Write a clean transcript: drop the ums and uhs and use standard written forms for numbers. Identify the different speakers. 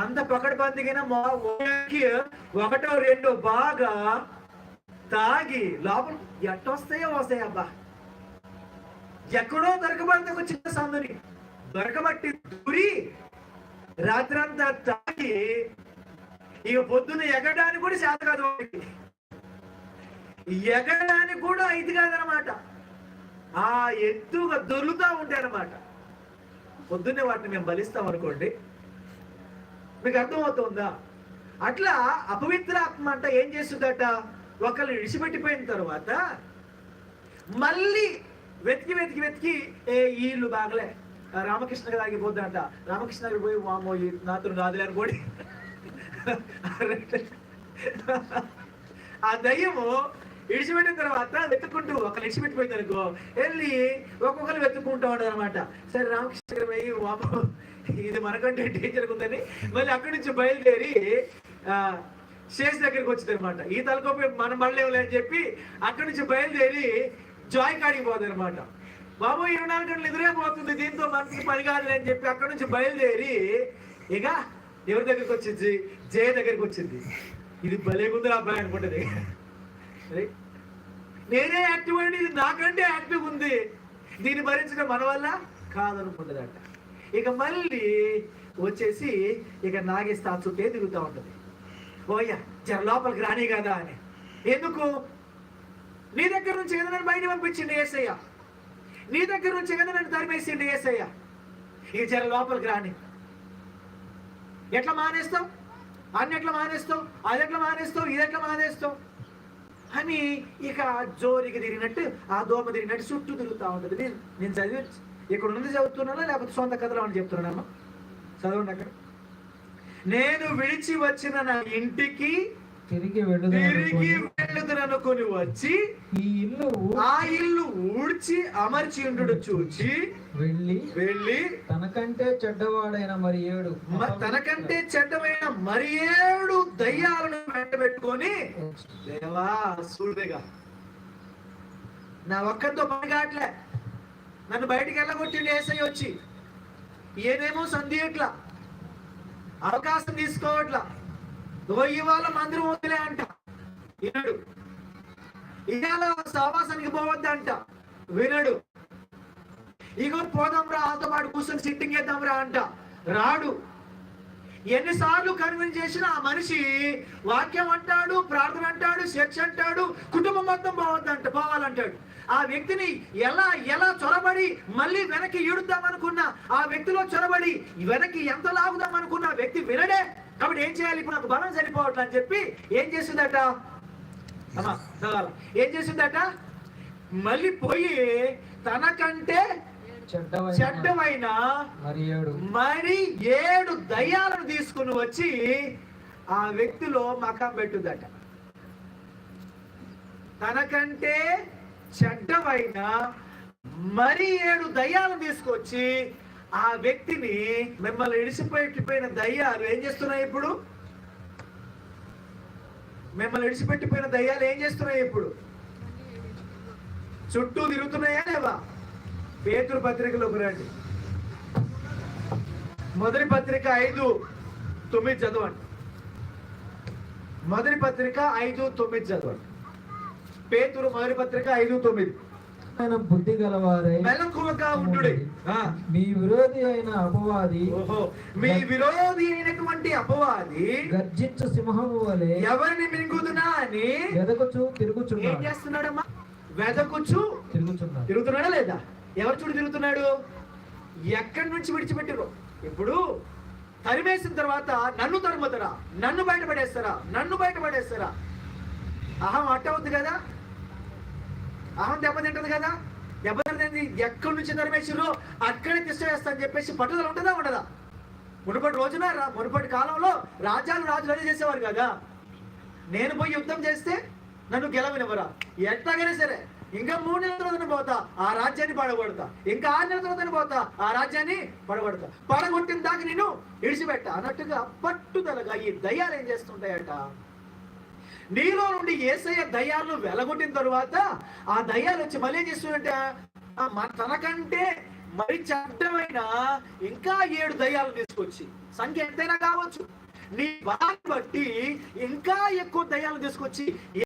Speaker 1: అంత పకడ్బందీగా ఒకటో రెండో బాగా తాగి లోపల ఎట్టొస్తాయో వస్తాయి అబ్బా. ఎక్కడో దొరకబడితే ఒక చిన్న సందుని దొరకబట్టి దూరి రాత్రంతా తాగి ఇక పొద్దున్న ఎగడానికి కూడా చేత కాదు, ఎగడానికి కూడా ఇది కాదనమాట. ఆ ఎత్తుగా దొర్లుతా ఉంటాయి అన్నమాట. పొద్దున్నే వాటిని మేము బలిస్తాం అనుకోండి, మీకు అర్థమవుతుందా? అట్లా అపవిత్ర ఆత్మ అంట ఏం చేస్తుందట, ఒకళ్ళు విడిచిపెట్టిపోయిన తర్వాత మళ్ళీ వెతికి వెతికి వెతికి ఈ ఇల్లు బాగలే, రామకృష్ణ గారు ఆగిపోద్దంట, రామకృష్ణ గారు పోయి వామో నాతో రాదులే అనుకోండి. ఆ దయ్యము విడిచిపెట్టిన తర్వాత వెతుక్కుంటూ ఒకళ్ళు విడిచిపెట్టిపోయింది అనుకో, వెళ్ళి ఒక్కొక్కరు వెతుక్కుంటూ ఉండదు అనమాట. సరే రామకృష్ణ గారు పోయి వామో ఇది మనకంటే డేంజర్ ఉందని మళ్ళీ అక్కడి నుంచి బయలుదేరి స్టేజ్ దగ్గరికి వచ్చింది అనమాట. ఈ తలకోపి మనం పడలేవులే అని చెప్పి అక్కడి నుంచి బయలుదేరి జాయ్ కాడికి పోతుంది అనమాట. బాబు 24 గంటలు ఎదురే పోతుంది, దీంతో మనకి పని కాదులే అని చెప్పి అక్కడి నుంచి బయలుదేరి ఇక ఎవరి దగ్గరికి వచ్చింది, జయ దగ్గరికి వచ్చింది. ఇది భలేగుంది అబ్బాయి అనుకుంటుంది. నేనే యాక్టివ్ అండి, ఇది నాకంటే యాక్టివ్ ఉంది, దీన్ని భరించడం మన వల్ల కాదనుకుంటుందంట. ఇక మళ్ళీ వచ్చేసి ఇక నాగేస్తా చుట్టే తిరుగుతూ ఉంటుంది. ఓయ్యా జర లోపలికి రాని కదా అని. ఎందుకు? నీ దగ్గర నుంచి ఏదైనా బయట పంపించింది యేసయ్య, నీ దగ్గర నుంచి ఏదైనా తరిమేసింది యేసయ్య, ఇక జర లోపలికి రాని. ఎట్లా మానేస్తావు, అన్ని ఎట్లా మానేస్తావు, అది ఎట్లా మానేస్తావు, ఇది ఎట్లా మానేస్తావు అని ఇక జోరికి తిరిగినట్టు ఆ దోమ తిరిగినట్టు చుట్టూ తిరుగుతూ ఉంటుంది. నేను చదివి ఇక్కడ ఉన్నది చదువుతున్నానా లేకపోతే సొంత కథలు అని చెప్తున్నానమ్మా? చదవండి అక్కడ. నేను విడిచి వచ్చిన నా ఇంటికి తిరిగి వెళ్ళుదనుకొని వచ్చి ఆ ఇల్లు ఊడ్చి అమర్చి ఉండు చూచి వెళ్ళి
Speaker 2: తనకంటే చెడ్డవాడైన మరి
Speaker 1: ఏడు దయ్యాలను వెంటబెట్టుకొని, దేవా సూర్యుడిగా నా ఒక్కరితో పని కావట్లే, నన్ను బయటికి వెళ్ళగొట్టిండి యేసయ్య వచ్చి, ఏదేమో సంధియట్లా, అవకాశం తీసుకోవట్లా, ఇవాళ మందిరం వద్దులే అంట వినడు, ఇవాళ సహవాసానికి పోవద్దంట వినడు, ఇగో పోదాం రా ఆతో పాటు కూర్చొని సిట్టింగ్ చేద్దాం రా అంట రాడు. ఎన్నిసార్లు కన్విన్స్ చేసినా ఆ మనిషి వాక్యం అంటాడు, ప్రార్థన అంటాడు, చర్చ అంటాడు, కుటుంబం మొత్తం పోవాలంటాడు. ఆ వ్యక్తిని ఎలా చొరబడి మళ్ళీ వెనక్కి ఈడుద్దాం అనుకున్నా, ఆ వ్యక్తిలో చొరబడి వెనక్కి ఎంత లాగుదాం అనుకున్నా వ్యక్తి వినడే. కాబట్టి ఏం చేయాలి, ఇప్పుడు నాకు బలం సరిపోవట్లే అని చెప్పి ఏం చేసిందట, ఏం చేసిందట, మళ్ళీ పోయి తనకంటే చెడ్డమైన మరి 7 దయ్యాలను తీసుకుని వచ్చి ఆ వ్యక్తిలో మకం పెట్టుదట. తనకంటే చెడ్డమైన మరి 7 దయ్యాలను తీసుకొచ్చి ఆ వ్యక్తిని, మిమ్మల్ని విడిచిపెట్టిపోయిన దయ్యాలు ఏం చేస్తున్నాయి ఇప్పుడు, మిమ్మల్ని విడిచిపెట్టిపోయిన దయ్యాలు ఏం చేస్తున్నాయి ఇప్పుడు, చుట్టూ తిరుగుతున్నాయా లేవా? పేతురు పత్రికలోకి రండి, మొదటి పత్రిక 5:9 చదవండి. మొదటి పత్రిక 5:9 చదవండి. పేతురు మొదటి పత్రిక 5:9.
Speaker 2: బుద్ధి గలవారై
Speaker 1: మెలకువగా ఉండుడి,
Speaker 2: మీ విరోధి అయిన అపవాది,
Speaker 1: మీ విరోధి అయినటువంటి అపవాది
Speaker 2: గర్జించు సింహము వలె
Speaker 1: ఎవరిని మింగుదునా అని
Speaker 2: వెదకుచు తిరుగుచున్నాడు.
Speaker 1: ఏం చేస్తున్నాడమ్మా? వెదకుచు తిరుగుతున్నాడా లేదా? ఎవరు చూడు తిరుగుతున్నాడు? ఎక్కడి నుంచి విడిచిపెట్టారు? ఇప్పుడు తరిమేసిన తర్వాత నన్ను తరుముతారా, నన్ను బయటపడేస్తారా? అహం అట్టవుద్ది కదా, అహం దెబ్బతింటది కదా. దెబ్బతింది ఎక్కడి నుంచి తరిమేసిరో అక్కడే తిష్టేస్తా అని చెప్పేసి పట్టుదల ఉంటుందా ఉండదా? మునుపటి రోజున మునుపటి కాలంలో రాజులు అదే చేసేవారు కదా. నేను పోయి యుద్ధం చేస్తే నన్ను గెలవనివ్వరా, ఎట్లాగైనా సరే ఇంకా 3 నెలల తర్వాత పోతా ఆ రాజ్యాన్ని పడగొడతా, ఇంకా 6 నెలల తర్వాత పోతా ఆ రాజ్యాన్ని పడగొడతా, పడగొట్టిన దాకా నేను విడిచిపెట్టా అన్నట్టుగా పట్టుదలగా ఈ దయ్యాలు ఏం చేస్తుంటాయట, నీలో నుండి యేసయ్య దయ్యాలను వెలగొట్టిన తరువాత ఆ దయ్యాలు వచ్చి మళ్ళీ ఏం చేస్తుందంటే తనకంటే మరి చెడ్డమైన ఇంకా 7 దయ్యాలు తీసుకొచ్చి, సంఖ్య ఎంతైనా కావచ్చు, నీ బలాన్ని బట్టి ఇంకా ఎక్కువ దయ్యాలు తీసుకొచ్చి